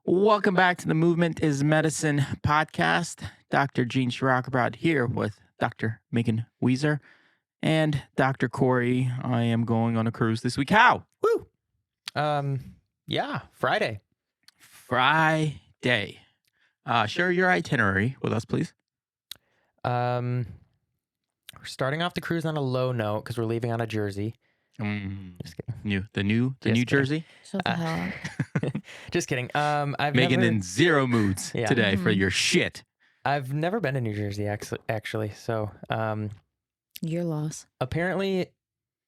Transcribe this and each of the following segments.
Welcome back to the Movement is Medicine podcast. Dr. Gene Shirokobrad here with Dr. Megan Weezer and Dr. Corey. I am going on a cruise this week. How? Woo. Yeah, Friday. Friday. Share your itinerary with us, please. We're starting off the cruise on a low note because we're leaving out of Jersey. Just kidding. The New kidding. Jersey. Shut the hell up. Just kidding. Megan never, in zero moods Yeah. today for your shit. I've never been to New Jersey actually. So Your loss. apparently,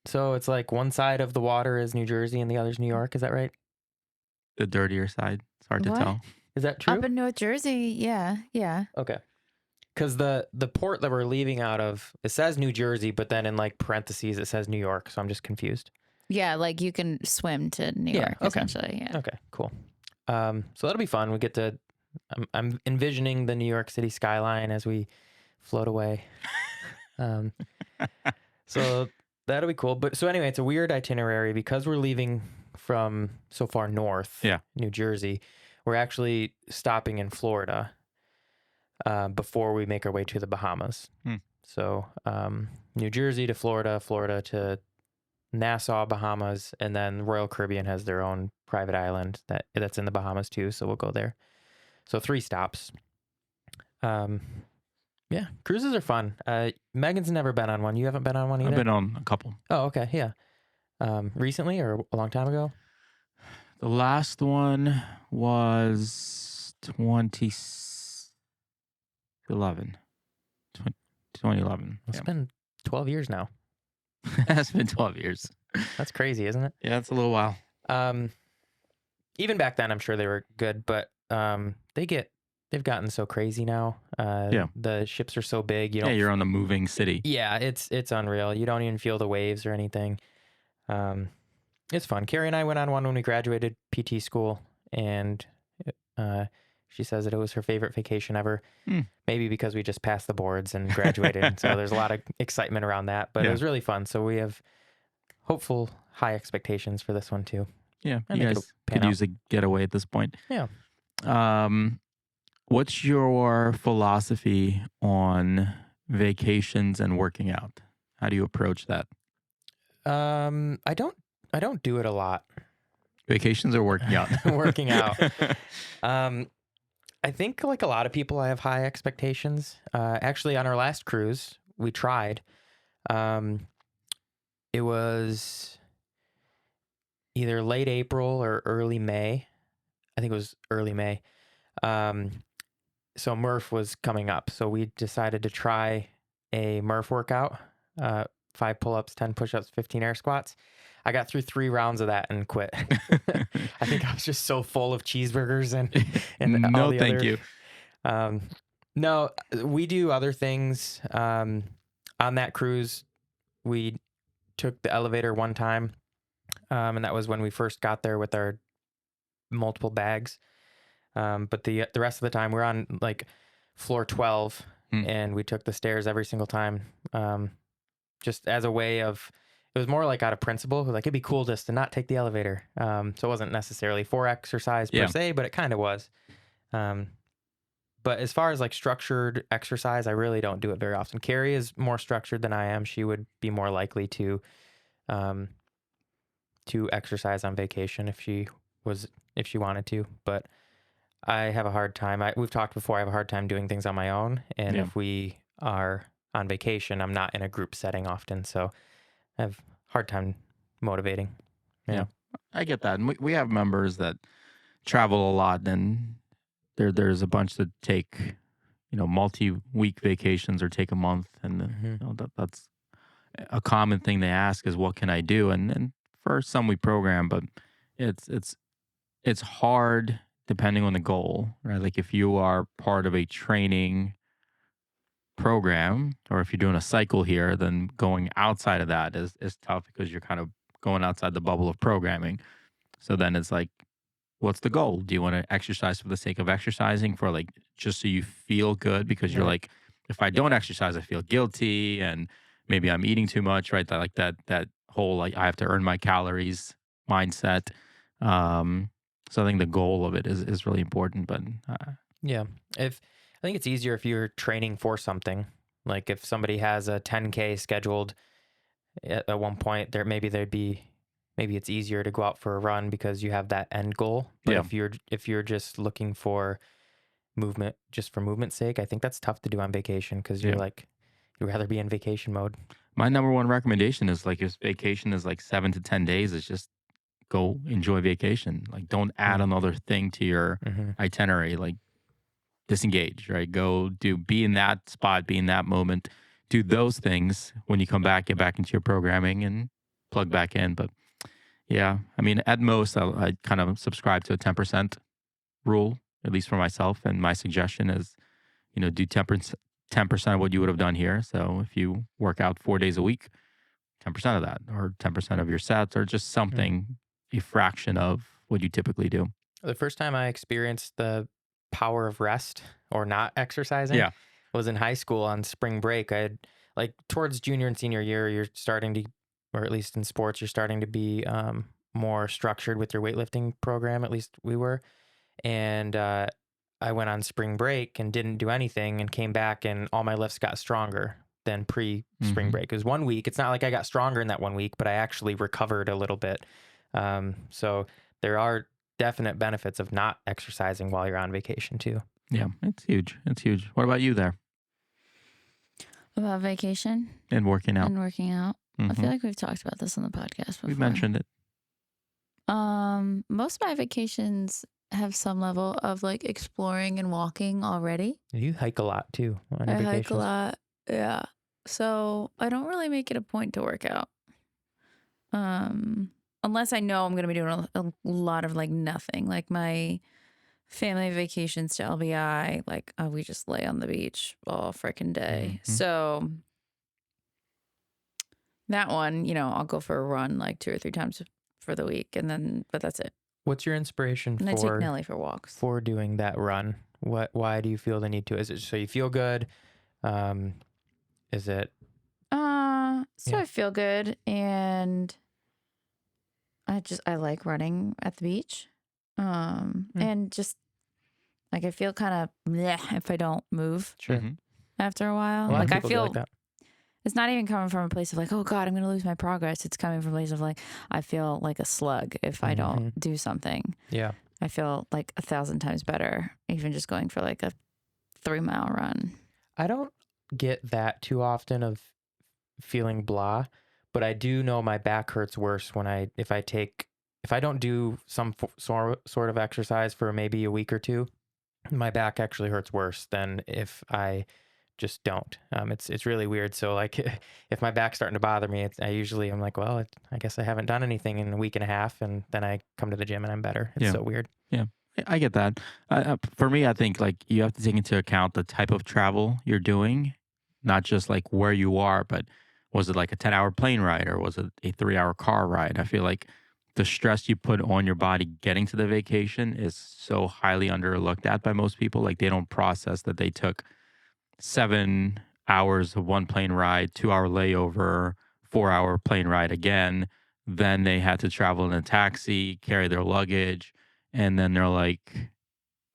so it's like one side of the water is New Jersey and the other's New York. Is that right? The dirtier side. It's hard What? to tell. Is that true? Up in North Jersey, yeah. Okay. Because the port that we're leaving out of, it says New Jersey, but then in like parentheses it says New York. So I'm just confused. Yeah, like you can swim to New Yeah, York, okay. essentially. Yeah. Okay, cool. So that'll be fun. We get to, I'm envisioning the New York City skyline as we float away. So that'll be cool. But so anyway, it's a weird itinerary because we're leaving from so far north, New Jersey. We're actually stopping in Florida before we make our way to the Bahamas. So New Jersey to Florida, Florida to Nassau, Bahamas, and then Royal Caribbean has their own private island that's in the Bahamas too. So we'll go there. So 3 stops. Yeah, cruises are fun. Megan's never been on one. You haven't been on one either? I've been on a couple. Oh, okay. Yeah. Recently or a long time ago? The last one was 2011. 2011. It's been 12 years now. It's been 12 years. That's crazy, isn't it? Yeah, it's a little while. Even back then, I'm sure they were good, but they've gotten so crazy now. The ships are so big. You're on the moving city. Yeah, it's unreal. You don't even feel the waves or anything. It's fun. Carrie and I went on one when we graduated PT school, and she says that it was her favorite vacation ever. Maybe because we just passed the boards and graduated, so there's a lot of excitement around that. But it was really fun. So we have hopeful high expectations for this one too. Yeah, I you think guys it'll pan could out. use a getaway at this point. Yeah. What's your philosophy on vacations and working out? How do you approach that? I don't do it a lot. Vacations or working out? Working out. I think like a lot of people, I have high expectations. Actually, on our last cruise, we tried. It was either late April or early May. I think it was early May. So Murph was coming up. So we decided to try a Murph workout, 5 pull-ups, 10 push-ups, 15 air squats. I got through 3 rounds of that and quit. I think I was just so full of cheeseburgers and all No, the thank other, you. No, we do other things. On that cruise, we took the elevator one time, and that was when we first got there with our multiple bags. But the rest of the time, we're on like floor 12, and we took the stairs every single time, just as a way of. It was more like out of principle, like it'd be cool just to not take the elevator. So it wasn't necessarily for exercise per se, but it kind of was. But as far as like structured exercise, I really don't do it very often. Carrie is more structured than I am. She would be more likely to exercise on vacation if she wanted to. But I have a hard time. We've talked before. I have a hard time doing things on my own, and if we are on vacation, I'm not in a group setting often, so I have a hard time motivating. Yeah, I get that. And we have members that travel a lot, and there's a bunch that take, multi-week vacations or take a month, and that's a common thing they ask is, what can I do? And for some we program, but it's hard depending on the goal, right? Like if you are part of a training program, or if you're doing a cycle here, then going outside of that is tough because you're kind of going outside the bubble of programming. So then it's like, what's the goal? Do you want to exercise for the sake of exercising, for like just so you feel good? Because you're like, if I don't exercise, I feel guilty, and maybe I'm eating too much, right? That whole like I have to earn my calories mindset. So I think the goal of it is really important. But Yeah. If I think it's easier if you're training for something. Like if somebody has a 10K scheduled at one point, maybe it's easier to go out for a run because you have that end goal. But Yeah. if you're just looking for movement just for movement's sake, I think that's tough to do on vacation because you'd rather be in vacation mode. my number one recommendation is like if vacation is like 7 to 10 days, is just go enjoy vacation. Like don't add another thing to your itinerary. Like disengage, right? Be in that spot, be in that moment, do those things. When you come back, get back into your programming and plug back in. But yeah, I mean, at most, I kind of subscribe to a 10% rule, at least for myself. And my suggestion is, do 10% of what you would have done here. So if you work out 4 days a week, 10% of that, or 10% of your sets, or just something, a fraction of what you typically do. The first time I experienced the power of rest or not exercising was in high school on spring break. I had like towards junior and senior year, you're starting to, or at least in sports, you're starting to be more structured with your weightlifting program. At least we were. And I went on spring break and didn't do anything and came back and all my lifts got stronger than pre-spring break. It was 1 week. It's not like I got stronger in that 1 week, but I actually recovered a little bit. So there are definite benefits of not exercising while you're on vacation too. Yeah, it's huge. It's huge. What about you there? About vacation and working out. I feel like we've talked about this on the podcast before. We've mentioned it. Most of my vacations have some level of like exploring and walking already. You hike a lot too on your I vacations. hike a lot. Yeah. So I don't really make it a point to work out. Unless I know I'm going to be doing a lot of like nothing. Like my family vacations to LBI, like we just lay on the beach all freaking day. So that one, I'll go for a run like 2 or 3 times for the week, but that's it. What's your inspiration And I take Nelly for walks. For doing that run? Why do you feel the need to? Is it so you feel good? Is it? So I feel good, and I like running at the beach. And just like I feel kind of if I don't move after a while. Like I feel like that. It's not even coming from a place of like, oh God, I'm going to lose my progress. It's coming from a place of like, I feel like a slug if I don't do something. Yeah. I feel like 1,000 times better, even just going for like a 3-mile run. I don't get that too often of feeling blah, but I do know my back hurts worse if I don't do some sort of exercise for maybe a week or two, my back actually hurts worse than if I just don't. It's really weird. So like if my back's starting to bother me, I'm like, well, I guess I haven't done anything in a week and a half, and then I come to the gym and I'm better. It's so weird. Yeah, I get that. For me, I think like you have to take into account the type of travel you're doing, not just like where you are, but was it like a 10-hour plane ride or was it a 3-hour car ride? I feel like the stress you put on your body getting to the vacation is so highly underlooked at by most people. Like they don't process that they took 7 hours of one plane ride, 2-hour layover, 4-hour plane ride again. Then they had to travel in a taxi, carry their luggage, and then they're like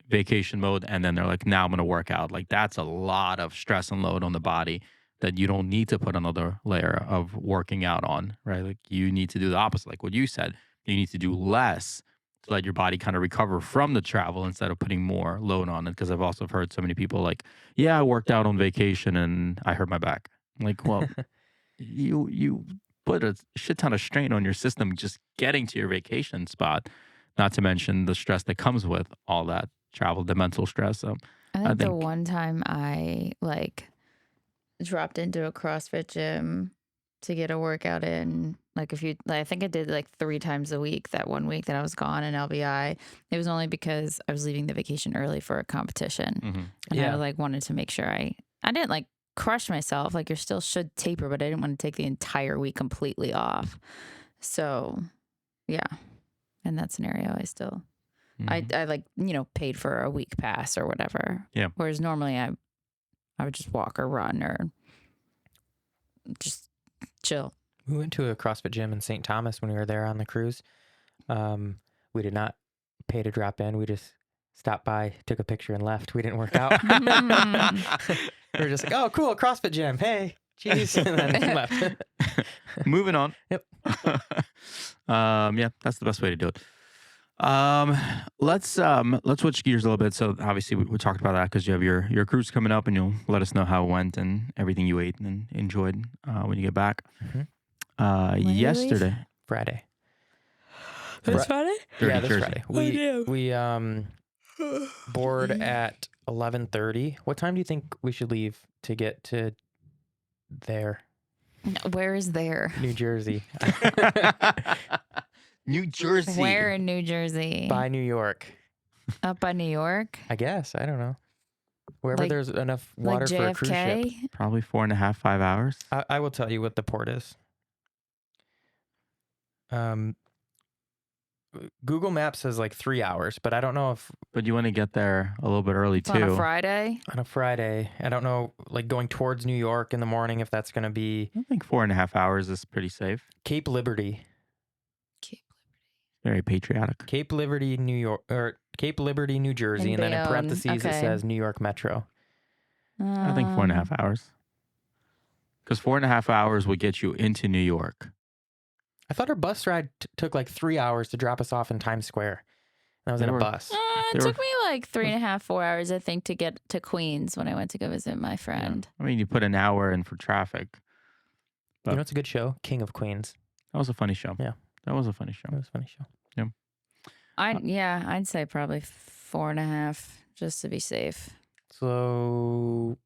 vacation mode. And then they're like, now I'm going to work out. Like that's a lot of stress and load on the body that you don't need to put another layer of working out on, right? Like you need to do the opposite. Like what you said, you need to do less to let your body kind of recover from the travel instead of putting more load on it. Because I've also heard so many people like, yeah, I worked out on vacation and I hurt my back. I'm like, well, you put a shit ton of strain on your system just getting to your vacation spot, not to mention the stress that comes with all that travel, the mental stress. So I think the one time I like dropped into a CrossFit gym to get a workout in, like I think I did like 3 times a week that 1 week that I was gone in LBI. It was only because I was leaving the vacation early for a competition. And I like wanted to make sure I didn't like crush myself. Like you still should taper, but I didn't want to take the entire week completely off. So yeah, in that scenario, I still, I like, paid for a week pass or whatever. Yeah. Whereas normally I would just walk or run or just chill. We went to a CrossFit gym in St. Thomas when we were there on the cruise. We did not pay to drop in. We just stopped by, took a picture, and left. We didn't work out. We were just like, oh, cool, CrossFit gym. Hey, cheese, and then left. Moving on. Yep. Yeah, that's the best way to do it. Let's switch gears a little bit. So obviously we talked about that because you have your cruise coming up, and you'll let us know how it went and everything you ate and enjoyed when you get back. Mm-hmm. do you Yesterday, Friday. This Friday? Dirty Yeah, this Jersey. Friday. We board at 11:30. What time do you think we should leave to get to there, Where is there? New Jersey? New Jersey. Where in New Jersey? By New York, Up by New York? I guess. I don't know. Wherever Like- there's enough water Like for a cruise ship. JFK? Probably 4.5, 5 hours. I will tell you what the port is. Google Maps says like 3 hours, but I don't know if But you want to get there a little bit early It's on a too. Friday? on a Friday, I don't know, like going towards New York in the morning, if that's going to be I think 4.5 hours is pretty safe. Cape Liberty. Very patriotic. Cape Liberty, New York, or Cape Liberty, New Jersey, and then in Bayonne. parentheses it Okay. says New York Metro. I think 4.5 hours. Because 4.5 hours would get you into New York. I thought our bus ride took like 3 hours to drop us off in Times Square. And I was in They a were- bus. It They took me like 3.5, 4 hours, I think, to get to Queens when I went to go visit my friend. I mean, you put an hour in for traffic. You know, it's a good show, King of Queens. That was a funny show. Yeah. That was a funny show. It was a funny show. I'd say probably 4.5 just to be safe. So,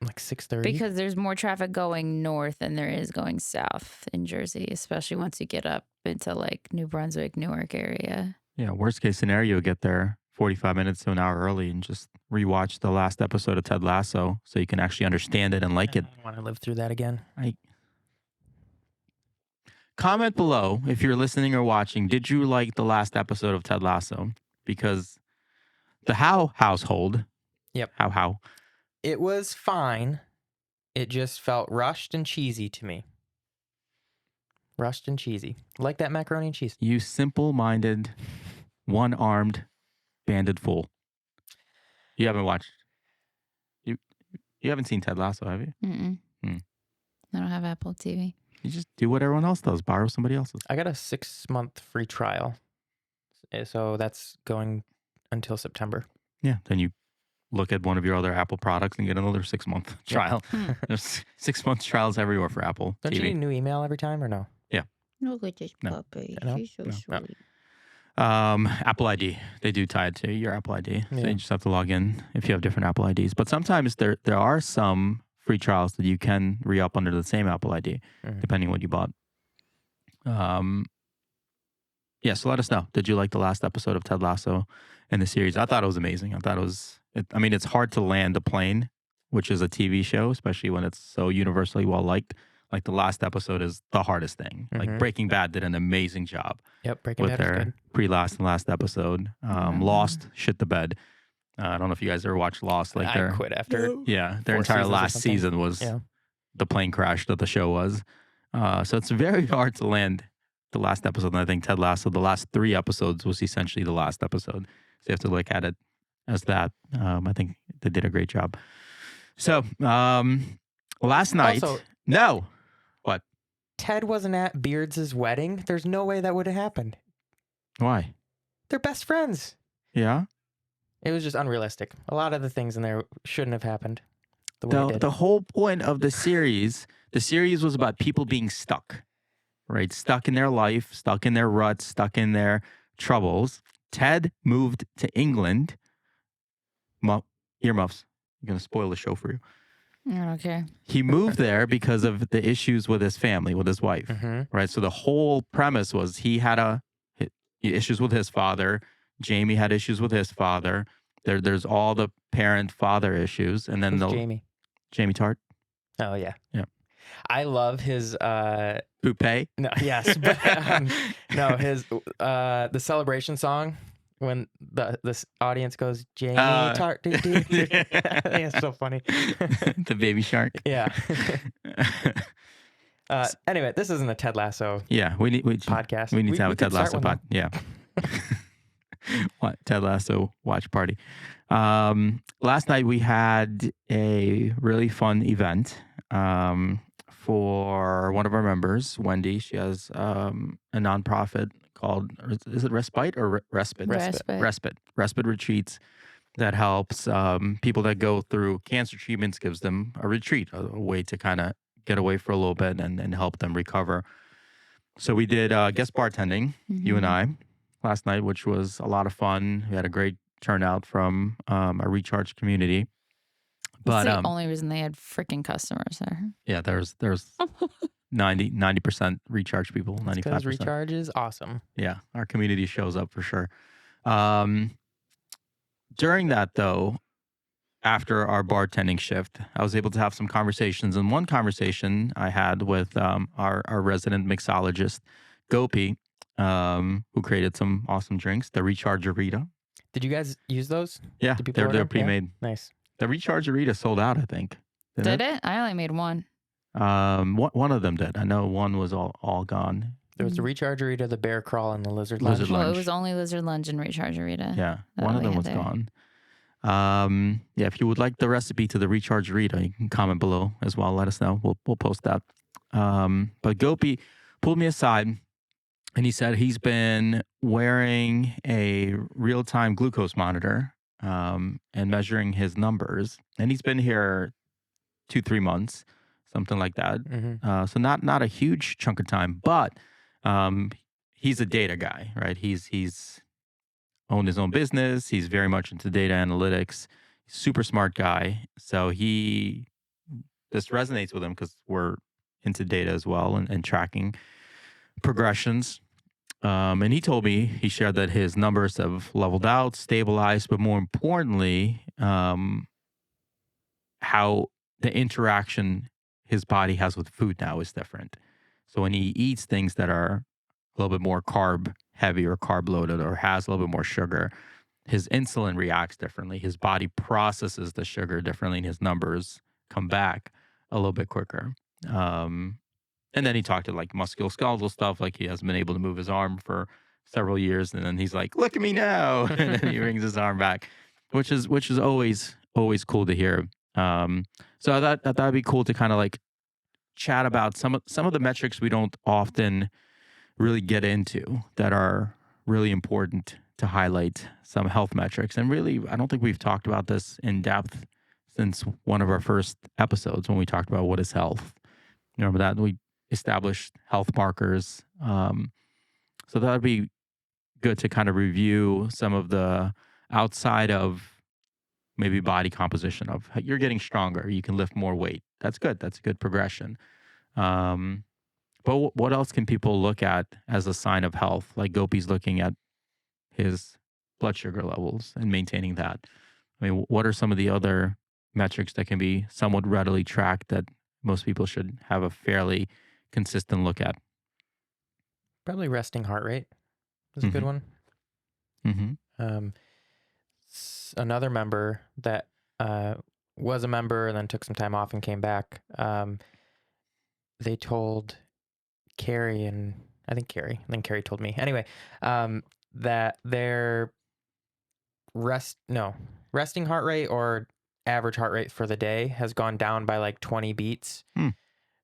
like 6:30. Because there's more traffic going north than there is going south in Jersey, especially once you get up into like New Brunswick, Newark area. Yeah, worst case scenario, get there 45 minutes to an hour early and just rewatch the last episode of Ted Lasso so you can actually understand it and like I it. don't want to live through that again. Comment below if you're listening or watching. Did you like the last episode of Ted Lasso? Because the Howe household. Yep. How? It was fine. It just felt rushed and cheesy to me. Rushed and cheesy. Like that macaroni and cheese. You simple-minded, one-armed, banded fool. You haven't watched. You haven't seen Ted Lasso, have you? Mm-mm. I don't have Apple TV. You just do what everyone else does. Borrow somebody else's. I got a 6-month free trial. So that's going until September. Yeah. Then you look at one of your other Apple products and get another 6-month trial. There's 6-month trials everywhere for Apple Don't you TV. need a new email every time or no? Look at this No. puppy. No? She's so No. sweet. Apple ID. They do tie it to your Apple ID. So Yeah. you just have to log in if you have different Apple IDs. But sometimes there are some free trials that you can re-up under the same Apple ID, Mhm. depending on what you bought. Yeah, so let us know. Did you like the last episode of Ted Lasso in the series? I thought it was amazing. I thought it was, it's hard to land a plane, which is a TV show, especially when it's so universally well liked. Like the last episode is the hardest thing. Like Mhm. Breaking Bad did an amazing job Yep, Breaking with Bad is their good. pre-last and last episode. Lost shit the bed. I don't know if you guys ever watched Lost. Like I their quit after. yeah, their 4 entire seasons or last something. season was Yeah. the plane crash that the show was. So it's very hard to land the last episode. And I think Ted Lasso, the last 3 episodes was essentially the last episode. So you have to look at it as that. I think they did a great job. So last night, Also, no. Ted wasn't at Beards' wedding. There's no way that would have happened. Why? They're best friends. Yeah. It was just unrealistic. A lot of the things in there shouldn't have happened the way it did. The whole point of the series was about people being stuck, right? Stuck in their life, stuck in their ruts, stuck in their troubles. Ted moved to England. Earmuffs. I'm going to spoil the show for you. I don't care. He moved there because of the issues with his family, with his wife, Mhm. right? So the whole premise was he had issues with his father. Jamie had issues with his father. There's all the parent-father issues. And then Who's Jamie? Jamie Tart. Oh, yeah. Yeah. I love his Poupée. no, yes, but no, his the celebration song when the audience goes Jamie Tart. I think it's so funny. The baby shark. Yeah. Anyway, this isn't a Ted Lasso Yeah, we need podcast. we need to have a Ted could start Lasso one, pod. though. Yeah, What Ted Lasso watch party. Last night we had a really fun event for one of our members, Wendy. She has a nonprofit called, or is it Respite or Respite? Respite retreats that helps people that go through cancer treatments, gives them a retreat, a way to kind of get away for a little bit and help them recover. So we did guest bartending, you and I, last night, which was a lot of fun. We had a great turnout from a recharge community. That's the only reason they had freaking customers there. Yeah, there's 90% recharge people, 95%. Because recharge is awesome. Yeah, our community shows up for sure. During that, though, after our bartending shift, I was able to have some conversations. And one conversation I had with our resident mixologist, Gopi, who created some awesome drinks, the Rechargerita. Did you guys use those? Yeah, Did people they're order? pre-made. Yeah? Nice. The Rechargerita sold out, I think. Did it? I only made one. One of them did. I know one was all gone. There was the Rechargerita, the Bear Crawl, and the Lizard Lizard Lunch. Well, Lunch. it was only Lizard Lunch and Rechargerita. Yeah, that one of we them had was there. gone. Yeah, if you would like the recipe to the Rechargerita, you can comment below as well. Let us know. We'll post that. But Gopi pulled me aside and he said he's been wearing a real-time glucose monitor and measuring his numbers. And he's been here 2-3 months, something like that. So not a huge chunk of time, but he's a data guy, right? He's owned his own business. He's very much into data analytics. Super smart guy. So this resonates with him because we're into data as well and tracking progressions. And he told me, he shared that his numbers have leveled out, stabilized, but more importantly, how the interaction his body has with food now is different. So when he eats things that are a little bit more carb heavy or carb loaded or has a little bit more sugar, his insulin reacts differently. His body processes the sugar differently and his numbers come back a little bit quicker. And then he talked to like musculoskeletal stuff, like he hasn't been able to move his arm for several years. And then he's like, look at me now. And then he brings his arm back, which is always cool to hear. So I thought that'd be cool to kind of like chat about some of the metrics we don't often really get into that are really important to highlight some health metrics. And really, I don't think we've talked about this in depth since one of our first episodes when we talked about what is health. You remember that? We established health markers. So that would be good to kind of review some of the outside of maybe body composition of you're getting stronger, you can lift more weight. That's good. That's a good progression. But what else can people look at as a sign of health? Like Gopi's looking at his blood sugar levels and maintaining that. I mean, what are some of the other metrics that can be somewhat readily tracked that most people should have a fairly consistent look at? Probably resting heart rate is a good one. Another member that was a member and then took some time off and came back, they told Carrie, and I think Carrie, and then Carrie told me. Anyway, that their resting heart rate or average heart rate for the day has gone down by like 20 beats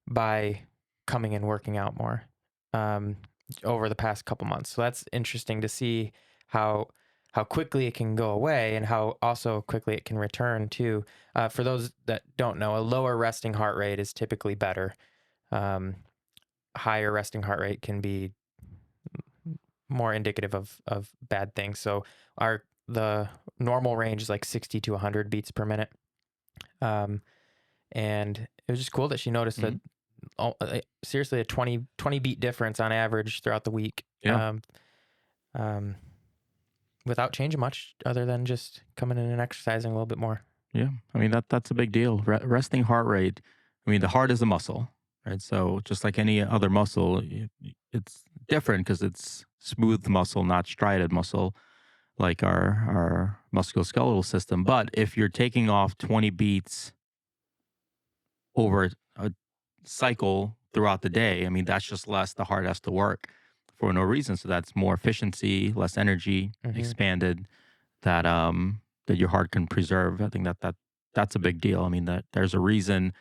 by coming and working out more over the past couple months. So that's interesting to see how quickly it can go away and how also quickly it can return too. For those that don't know, a lower resting heart rate is typically better. Higher resting heart rate can be more indicative of bad things. So the normal range is like 60 to 100 beats per minute. And it was just cool that she noticed that seriously a 20 beat difference on average throughout the week. Yeah. Without changing much other than just coming in and exercising a little bit more. Yeah. I mean, that's a big deal. Resting heart rate. I mean, the heart is a muscle, right? So just like any other muscle, it's different because it's smooth muscle, not striated muscle, like our musculoskeletal system. But if you're taking off 20 beats over a cycle throughout the day, I mean, that's just less the heart has to work. for no reason. So that's more efficiency, less energy, expanded, that that your heart can preserve. I think that's a big deal. I mean, that there's a reason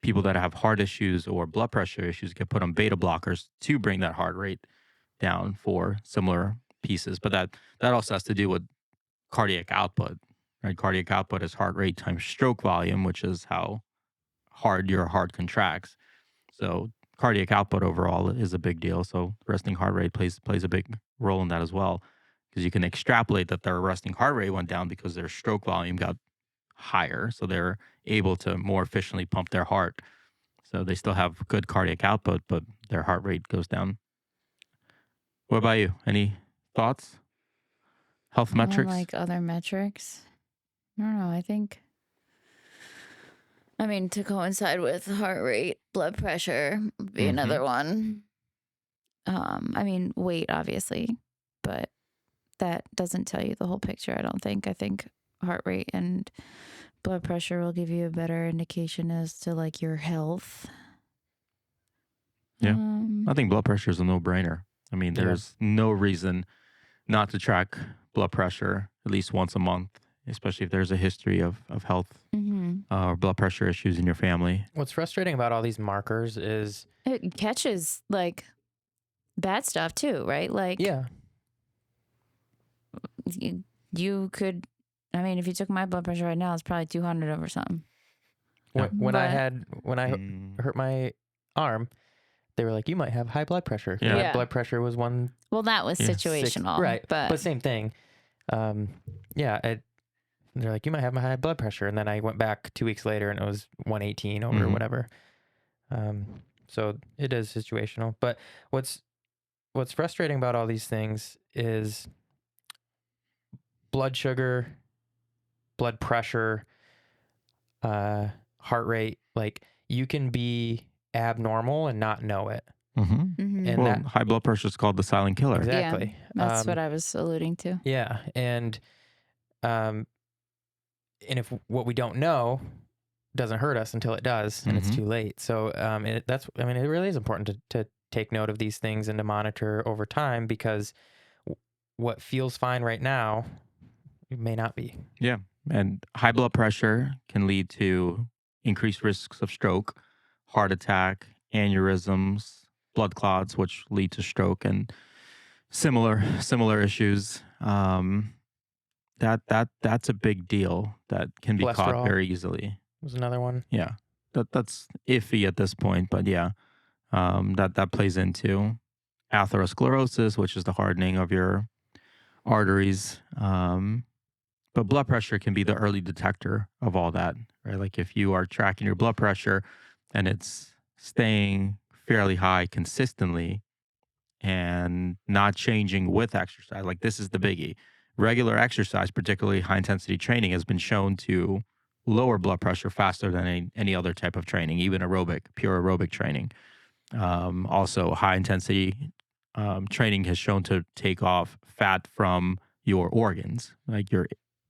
people that have heart issues or blood pressure issues get put on beta blockers to bring that heart rate down for similar pieces. But that also has to do with cardiac output, right? Cardiac output is heart rate times stroke volume, which is how hard your heart contracts. So cardiac output overall is a big deal. So resting heart rate plays a big role in that as well, because you can extrapolate that their resting heart rate went down because their stroke volume got higher, so they're able to more efficiently pump their heart. So they still have good cardiac output, but their heart rate goes down. What about you? Any thoughts? Health metrics? Like other metrics? I don't know. I mean, to coincide with heart rate, blood pressure would be another one. I mean, weight, obviously, but that doesn't tell you the whole picture, I don't think. I think heart rate and blood pressure will give you a better indication as to like your health. Yeah. I think blood pressure is a no-brainer. I mean, there's no reason not to track blood pressure at least once a month, especially if there's a history of health or blood pressure issues in your family. What's frustrating about all these markers is it catches like bad stuff too, right? Like, yeah, you could, I mean, if you took my blood pressure right now, it's probably 200 over something. When I hurt my arm, they were like, you might have high blood pressure. Yeah. My blood pressure was Well, that was situational. Right. But same thing. They're like, you might have a high blood pressure. And then I went back 2 weeks later and it was 118 over whatever. So it is situational. But what's frustrating about all these things is blood sugar, blood pressure, heart rate. Like, you can be abnormal and not know it. And well, high blood pressure is called the silent killer. Exactly. Yeah, that's what I was alluding to. Yeah. And if what we don't know doesn't hurt us until it does, and it's too late. So it really is important to take note of these things and to monitor over time, because what feels fine right now, it may not be. Yeah. And high blood pressure can lead to increased risks of stroke, heart attack, aneurysms, blood clots, which lead to stroke, and similar issues. That's a big deal that can be caught very easily. Was another one. Yeah, that's iffy at this point, but yeah, that plays into atherosclerosis, which is the hardening of your arteries. But blood pressure can be the early detector of all that, right? Like, if you are tracking your blood pressure and it's staying fairly high consistently and not changing with exercise, like, this is the biggie. Regular exercise, particularly high intensity training, has been shown to lower blood pressure faster than any other type of training, even pure aerobic training. Also, high intensity training has shown to take off fat from your organs. Like, your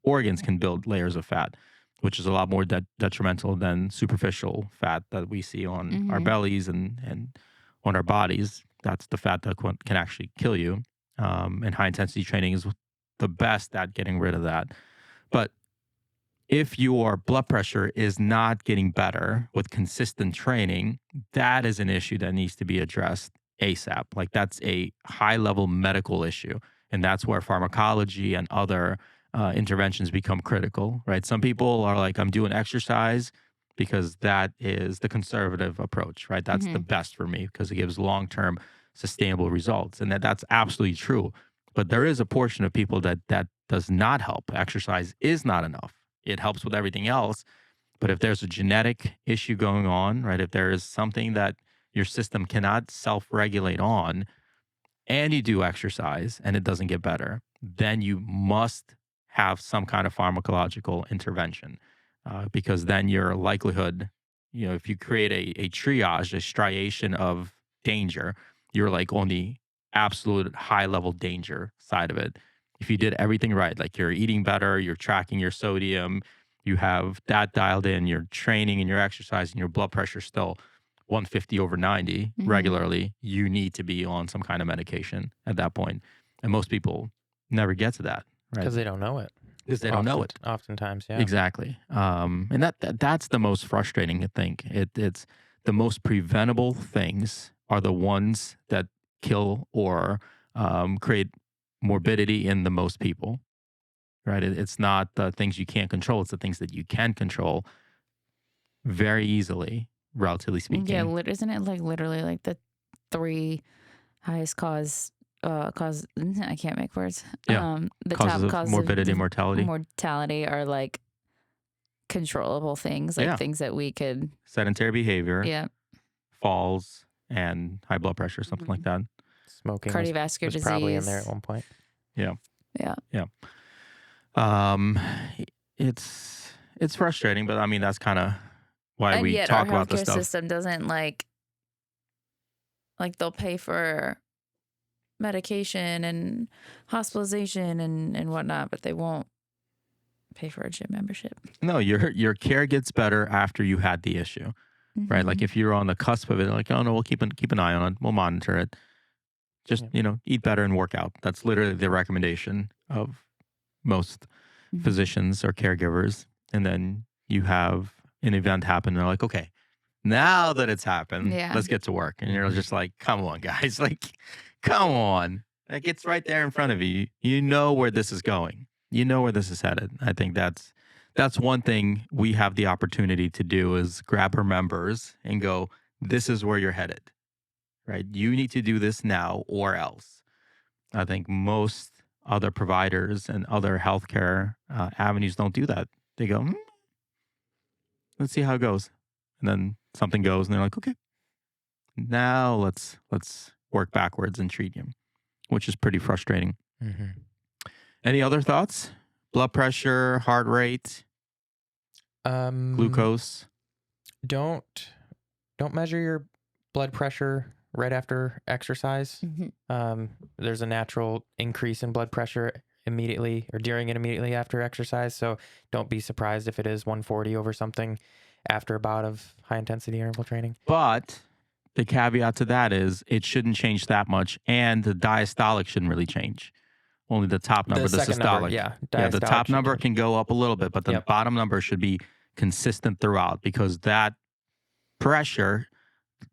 organs can build layers of fat, which is a lot more detrimental than superficial fat that we see on our bellies and on our bodies. That's the fat that can actually kill you. And high intensity training is the best at getting rid of that. But if your blood pressure is not getting better with consistent training, that is an issue that needs to be addressed ASAP. Like, that's a high level medical issue. And that's where pharmacology and other interventions become critical, right? Some people are like, I'm doing exercise because that is the conservative approach, right? That's the best for me because it gives long-term sustainable results. And that's absolutely true. But there is a portion of people that does not help. Exercise is not enough. It helps with everything else. But if there's a genetic issue going on, right? If there is something that your system cannot self-regulate on, and you do exercise and it doesn't get better, then you must have some kind of pharmacological intervention, because then your likelihood, if you create a triage, a striation of danger, you're like on the absolute high level danger side of it. If you did everything right, like you're eating better, you're tracking your sodium, you have that dialed in, you're training and you're exercising, your blood pressure still 150 over 90 Mhm. regularly, you need to be on some kind of medication at that point. And most people never get to that, right? Because they don't know it. Because they don't know it. Oftentimes, yeah. Exactly. And that's the most frustrating, I think. It's the most preventable things are the ones that kill or create morbidity in the most people, right? It's not the things you can't control. It's the things that you can control very easily, relatively speaking. Yeah, isn't it like literally like the 3 highest cause I can't make words. Yeah. The Causes top of causes morbidity, of mortality. are like controllable things, like Yeah. things that we could. Sedentary behavior, Yeah, falls, and high blood pressure, something like that. Smoking cardiovascular was disease. probably in there at one point. Yeah, It's frustrating, but I mean that's kind of why and we yet talk our about this healthcare stuff. system doesn't like they'll pay for medication and hospitalization and whatnot, but they won't pay for a gym membership. No, your care gets better after you had the issue, right? Like Mhm. if you're on the cusp of it, like, oh no, we'll keep an eye on it, we'll monitor it. Just eat better and work out. That's literally the recommendation of most Mhm. physicians or caregivers. And then you have an event happen, and they're like, okay, now that it's happened, Yeah. let's get to work. And you're just like, come on, guys, like, come on. Like it's right there in front of you. You know where this is going. You know where this is headed. I think that's one thing we have the opportunity to do is grab our members and go, this is where you're headed, right? You need to do this now or else. I think most other providers and other healthcare avenues don't do that. They go, let's see how it goes. And then something goes and they're like, okay, now let's work backwards and treat you, which is pretty frustrating. Mm-hmm. Any other thoughts? Blood pressure, heart rate, glucose. Don't measure your blood pressure right after exercise. Mhm. There's a natural increase in blood pressure immediately or during and immediately after exercise. So don't be surprised if it is 140 over something after a bout of high intensity interval training. But the caveat to that is it shouldn't change that much, and the diastolic shouldn't really change. Only the top number, the second systolic. number, yeah. Yeah, the Diastolic top should number change. can go up a little bit, but the Yep. bottom number should be consistent throughout because that pressure,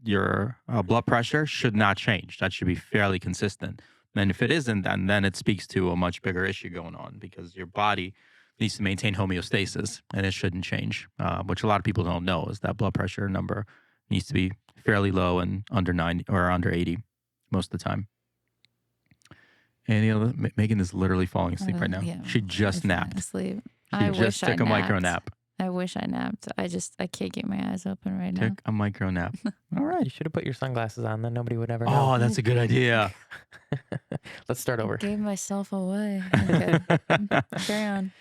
your blood pressure, should not change. That should be fairly consistent. And if it isn't, then it speaks to a much bigger issue going on because your body needs to maintain homeostasis and it shouldn't change, which a lot of people don't know is that blood pressure number needs to be fairly low and under 90 or under 80 most of the time. Any other? Megan is literally falling asleep right now. Yeah, She just I'm falling napped. Asleep. She I just wish I took a micro napped. nap. I wish I napped. I can't get my eyes open right now. Took a micro nap. All right. You should have put your sunglasses on, then nobody would ever know. Oh, that's a good idea. Let's start over. Gave myself away. Okay, carry on.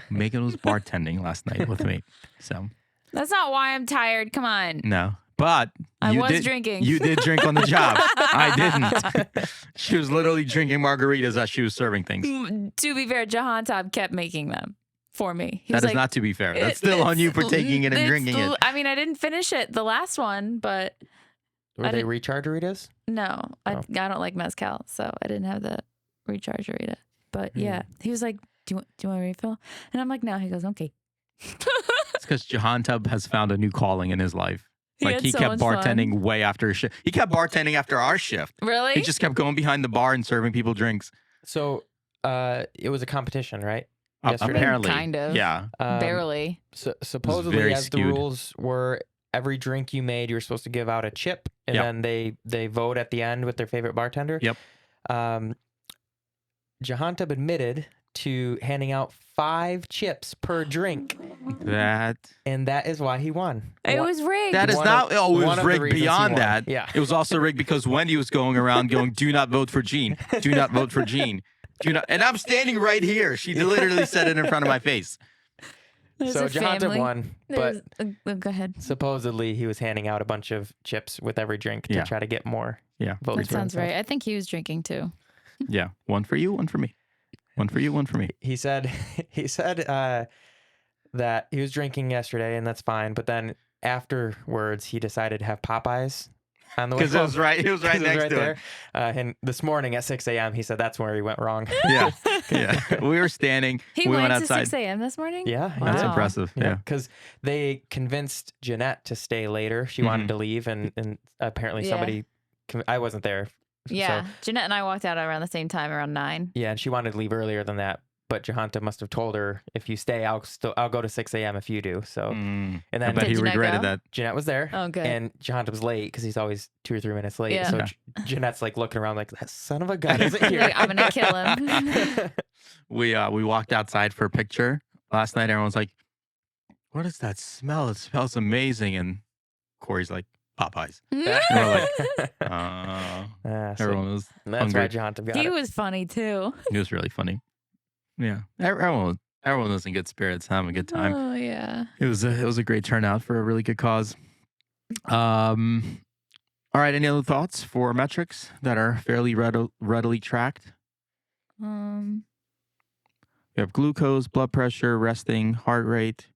Megan was bartending last night with me. So, That's not why I'm tired. Come on. no. But I you was did, drinking. You did drink on the job. I didn't. She was literally drinking margaritas as she was serving things. To be fair, Jahan Tab kept making them for me. He That was is not to be fair. That's still on you for taking it and drinking it. I mean, I didn't finish it, the last one, but Were I they didn't- rechargeritas? no, I Oh. don't like mezcal, so I didn't have the rechargerita. But yeah, he was like, do you want a refill? And I'm like, no. He goes, okay. It's because Jahan Tub has found a new calling in his life. Like had he so kept much fun. bartending way after his shift. He kept bartending after our shift. Really? He just kept going behind the bar and serving people drinks. So it was a competition, right? Yesterday? Apparently. kind of. Yeah. Barely. So supposedly, very as the skewed. rules were, every drink you made, you were supposed to give out a chip, and Yep. then they vote at the end with their favorite bartender. Yep. Jahantub admitted to handing out 5 chips per drink, and that is why he won. It was rigged. That is One not. of- Oh, it one was of the rigged reasons he beyond won. that. Yeah. It was also rigged because Wendy was going around going, "Do not vote for Gene. Do not vote for Gene. Do not." And I'm standing right here. She literally said it in front of my face. There's So a Jahantub family. won, but Go ahead. supposedly he was handing out a bunch of chips with every drink to Yeah. try to get more Yeah. votes. That for sounds himself. right. I think he was drinking too. Yeah. One for you, one for me. One for you, one for me. He said that he was drinking yesterday, and that's fine. But then afterwards, he decided to have Popeyes on the way. Because it was right Because next to there. it. And this morning at 6 a.m., he said that's where he went wrong. Yeah. Yeah. We were standing. He we went to outside. 6 a.m. this morning? Yeah, he That's did. Wow. impressive. Yeah, Yeah. because they convinced Jeanette to stay later. She wanted to leave, and apparently Yeah. somebody, I wasn't there. Yeah. So, Jeanette and I walked out around the same time, around 9. yeah, and she wanted to leave earlier than that. But Jahanta must have told her, if you stay, I'll go to 6 a.m. if you do. So, Mm. and I then bet he Did Jeanette regretted go? that. Jeanette was there. Oh, good. And Jahanta was late because he's always 2 or 3 minutes late. Yeah. So Yeah. Jeanette's like looking around like, that son of a gun isn't here. Like, I'm gonna kill him. We walked outside for a picture last night. Everyone's like, "What is that smell? It smells amazing." And Corey's like, "Popeyes." we're like, So everyone was that's hungry. why Jahanta got He it. was funny too. It was really funny. Yeah, everyone was in good spirits, having a good time. Oh yeah. It was a great turnout for a really good cause. All right. Any other thoughts for metrics that are fairly readily tracked? We have glucose, blood pressure, resting, heart rate,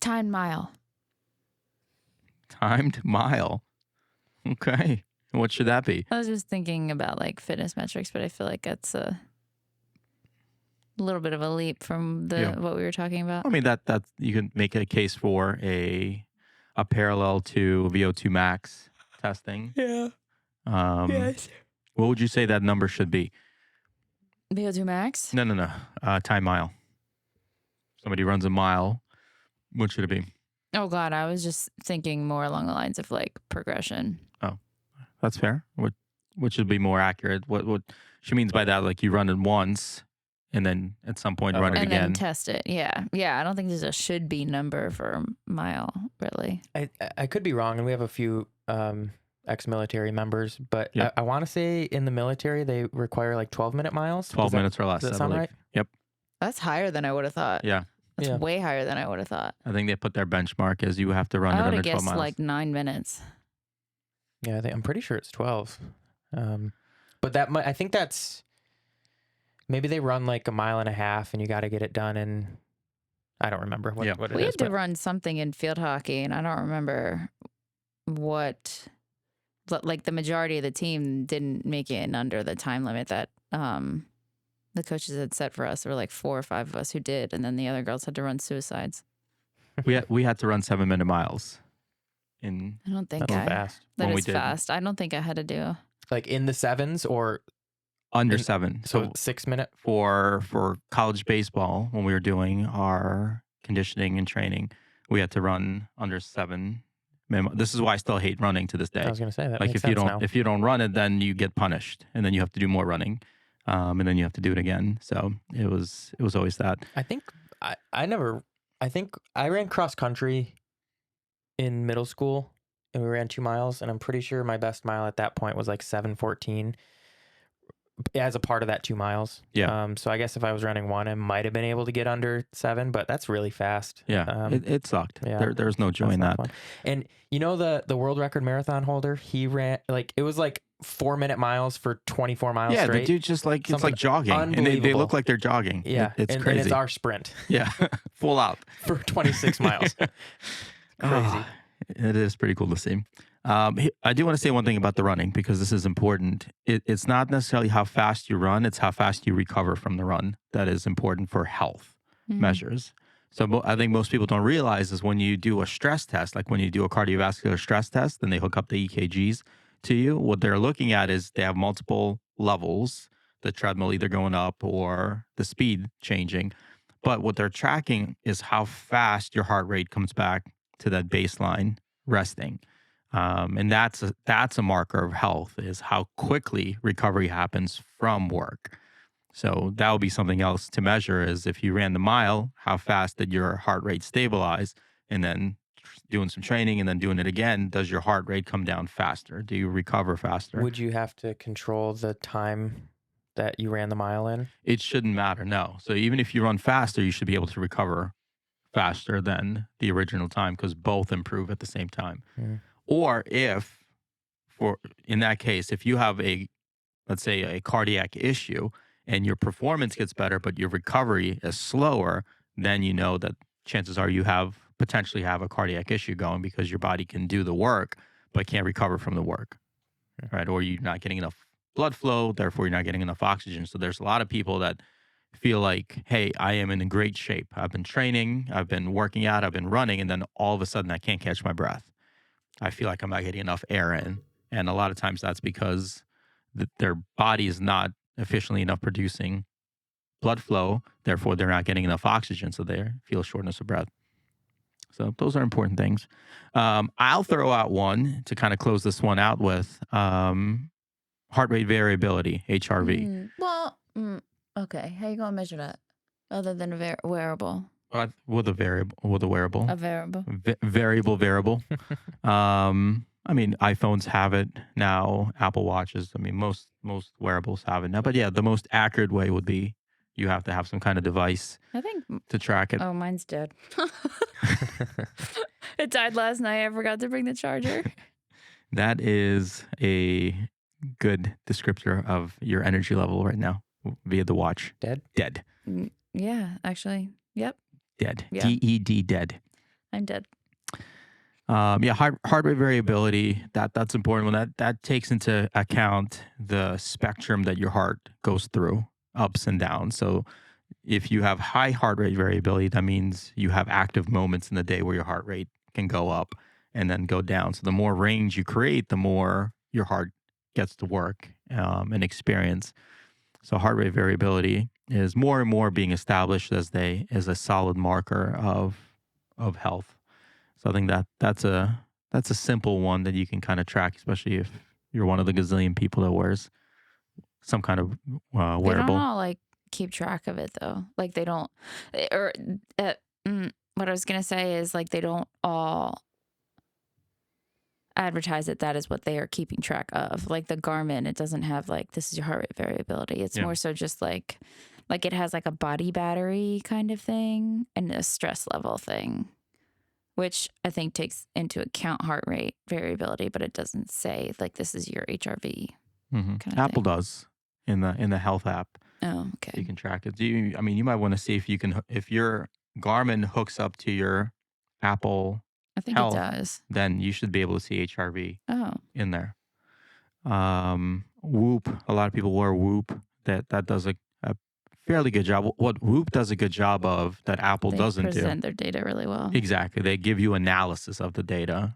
Time mile. timed mile. Okay. What should that be? I was just thinking about like fitness metrics, but I feel like that's a little bit of a leap from Yeah. what we were talking about. I mean that you can make a case for a parallel to VO2 max testing. Yeah. What would you say that number should be? VO2 max. No. Time mile. Somebody runs a mile. What should it be? Oh God, I was just thinking more along the lines of like progression. That's fair. What should be more accurate? What she means by that, like you run it once and then at some point run it And again. then test it. Yeah. Yeah. I don't think there's a should be number for a mile, really. I could be wrong, and we have a few ex-military members, but Yeah. I want to say in the military they require like 12-minute miles. 12 minutes or less. Does that I sound believe. right? Yep. That's higher than I would have thought. Yeah. That's Yeah. way higher than I would have thought. I think they put their benchmark as you have to run I it would under have 12 guessed miles. like 9 minutes. Yeah, I'm pretty sure it's 12. But that I think that's maybe they run like a mile and a half, and you got to get it done in. I don't remember what it We is. had to but- run something in field hockey, and I don't remember what. But like the majority of the team didn't make it in under the time limit that the coaches had set for us. There were like 4 or 5 of us who did, and then the other girls had to run suicides. we had to run 7-minute miles. In I don't think That's fast. that when we is did. fast. I don't think I had to do. Like in the 7s or under In- 7. so So 6 minute. for college baseball, when we were doing our conditioning and training, we had to run under 7 minimum. This is why I still hate running to this day. I was gonna say that. Like makes if you sense don't now. if you don't run it, then you get punished, and then you have to do more running, and then you have to do it again. So it was always that. I think I think I ran cross country in middle school, and we ran 2 miles, and I'm pretty sure my best mile at that point was like 7:14 as a part of that 2 miles. Yeah. So I guess if I was running 1, I might have been able to get under 7, but that's really fast. Yeah, it sucked. yeah, There's no joy That's in not that. fun. And you know the world record marathon holder, he ran like it was like 4-minute miles for 24 miles Yeah, straight. the dude just like it's Something like jogging, and they unbelievable. look like they're jogging. Yeah, it's and crazy. it's our sprint Yeah, full out. for 26 miles. Crazy. Ah, it is pretty cool to see. I do want to say one thing about the running because this is important. It's not necessarily how fast you run; it's how fast you recover from the run that is important for health Mhm. measures. So I think most people don't realize is when you do a stress test, like when you do a cardiovascular stress test, and they hook up the EKGs to you, what they're looking at is they have multiple levels, the treadmill either going up or the speed changing. But what they're tracking is how fast your heart rate comes back to that baseline resting. And that's a marker of health, is how quickly recovery happens from work. So that would be something else to measure, is if you ran the mile, how fast did your heart rate stabilize? And then doing some training and then doing it again, does your heart rate come down faster? Do you recover faster? Would you have to control the time that you ran the mile in? It shouldn't matter, no. So even if you run faster, you should be able to recover faster than the original time because both improve at the same time. Mhm. Or if, in that case, if you have let's say a cardiac issue and your performance gets better, but your recovery is slower, then you know that chances are you have potentially have a cardiac issue going because your body can do the work but can't recover from the work, right? Or you're not getting enough blood flow, therefore you're not getting enough oxygen. So there's a lot of people that feel like, hey, I am in great shape. I've been training, I've been working out, I've been running, and then all of a sudden I can't catch my breath. I feel like I'm not getting enough air in. And a lot of times that's because their body is not efficiently enough producing blood flow. Therefore, they're not getting enough oxygen. So they feel shortness of breath. So those are important things. I'll throw out one to kind of close this one out with heart rate variability, HRV. Okay. How you going to measure that other than a wearable? With a wearable. A variable. Variable. I mean, iPhones have it now. Apple Watches. I mean, most wearables have it now. But yeah, the most accurate way would be you have to have some kind of device I think. to track it. Oh, mine's dead. It died last night. I forgot to bring the charger. That is a good descriptor of your energy level right now via the watch. Dead? Dead. Yeah, actually. Yep. Dead. Yeah. DED, dead. I'm dead. Heart rate variability, that's important. When that takes into account the spectrum that your heart goes through, ups and downs. So if you have high heart rate variability, that means you have active moments in the day where your heart rate can go up and then go down. So the more range you create, the more your heart gets to work and experience. So heart rate variability is more and more being established as a solid marker of health. So I think that's a simple one that you can kind of track, especially if you're one of the gazillion people that wears some kind of They wearable. don't all like keep track of it though. Like they don't, or what I was gonna say is like they don't all advertise that is what they are keeping track of. Like the Garmin, it doesn't have like this is your heart rate variability. It's more so just like it has like a body battery kind of thing and a stress level thing, which I think takes into account heart rate variability, but it doesn't say like this is your HRV. Mm-hmm. Kind of Apple thing. does in the health app. Oh, okay. So you can track it. You might want to see if your Garmin hooks up to your Apple I think Health, it does. then you should be able to see HRV Oh, in there. Whoop, a lot of people wear Whoop. That does a fairly good job. What Whoop does a good job of that Apple they doesn't do. present their data really well. Exactly. They give you analysis of the data.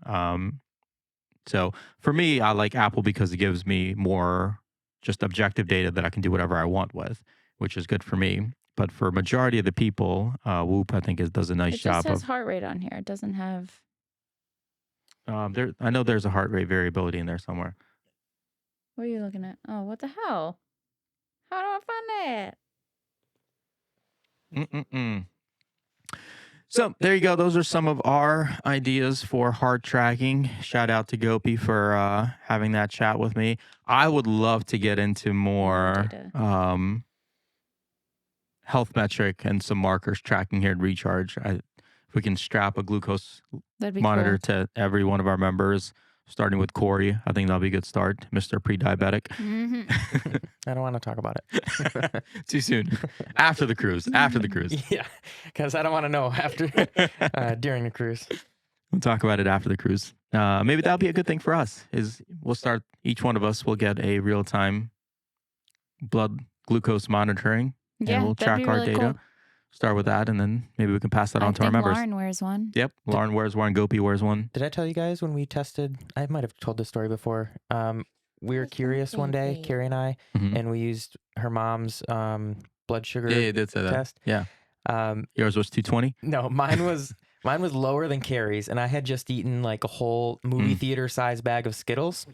So for me, I like Apple because it gives me more just objective data that I can do whatever I want with, which is good for me. But for majority of the people, Whoop, I think, does a nice It job just has of. heart rate on here. It doesn't have. I know there's a heart rate variability in there somewhere. What are you looking at? Oh, what the hell? How do I find that? So there you go. Those are some of our ideas for heart tracking. Shout out to Gopi for having that chat with me. I would love to get into more data. health metric and some markers tracking here at Recharge. If we can strap a glucose That'd be monitor cool. to every one of our members, starting with Corey, I think that'll be a good start, Mr. Pre-diabetic. Mm-hmm. I don't want to talk about it. Too soon. After the cruise. After the cruise. Yeah, because I don't want to know after during the cruise. We'll talk about it after the cruise. Maybe that'll be a good thing for us. We'll start, each one of us will get a real-time blood glucose monitoring, Yeah, and we'll that'd track be our really data. cool. Start with that, and then maybe we can pass that on to our members. Lauren wears one. Yep, Lauren wears one. Gopi wears one. Did I tell you guys when we tested? I might have told this story before. We were That's curious one day, crazy. Carrie and I, Mhm. and we used her mom's blood sugar Yeah, you did say that. test. Yeah. Um, Yours was 220? no, mine was lower than Carrie's, and I had just eaten like a whole movie theater size bag of Skittles,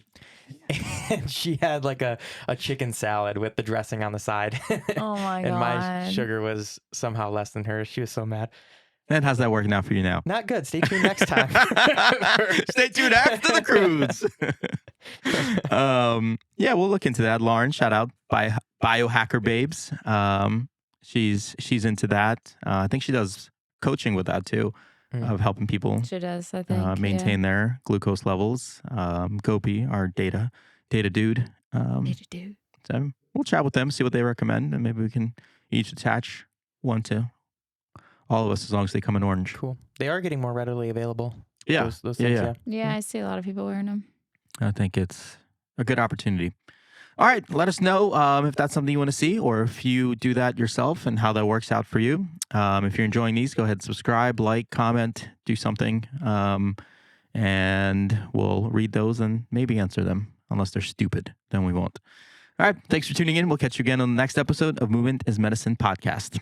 and she had like a chicken salad with the dressing on the side. Oh my And my God. sugar was somehow less than hers. She was so mad. And how's that working out for you now? Not good. Stay tuned next time. Stay tuned after the cruise. Yeah, we'll look into that. Lauren, shout out by Biohacker Babes. She's into that. I think she does coaching with that too, of helping people She does, I think. maintain their glucose levels. Gopi, our data dude. Dude. So we'll chat with them, see what they recommend, and maybe we can each attach one to all of us as long as they come in orange. Cool. They are getting more readily available. Yeah. Those Yeah, things, yeah. Yeah, I see a lot of people wearing them. I think it's a good opportunity. All right, let us know if that's something you want to see, or if you do that yourself and how that works out for you. If you're enjoying these, go ahead and subscribe, like, comment, do something, and we'll read those and maybe answer them. Unless they're stupid, then we won't. All right, thanks for tuning in. We'll catch you again on the next episode of Movement is Medicine podcast.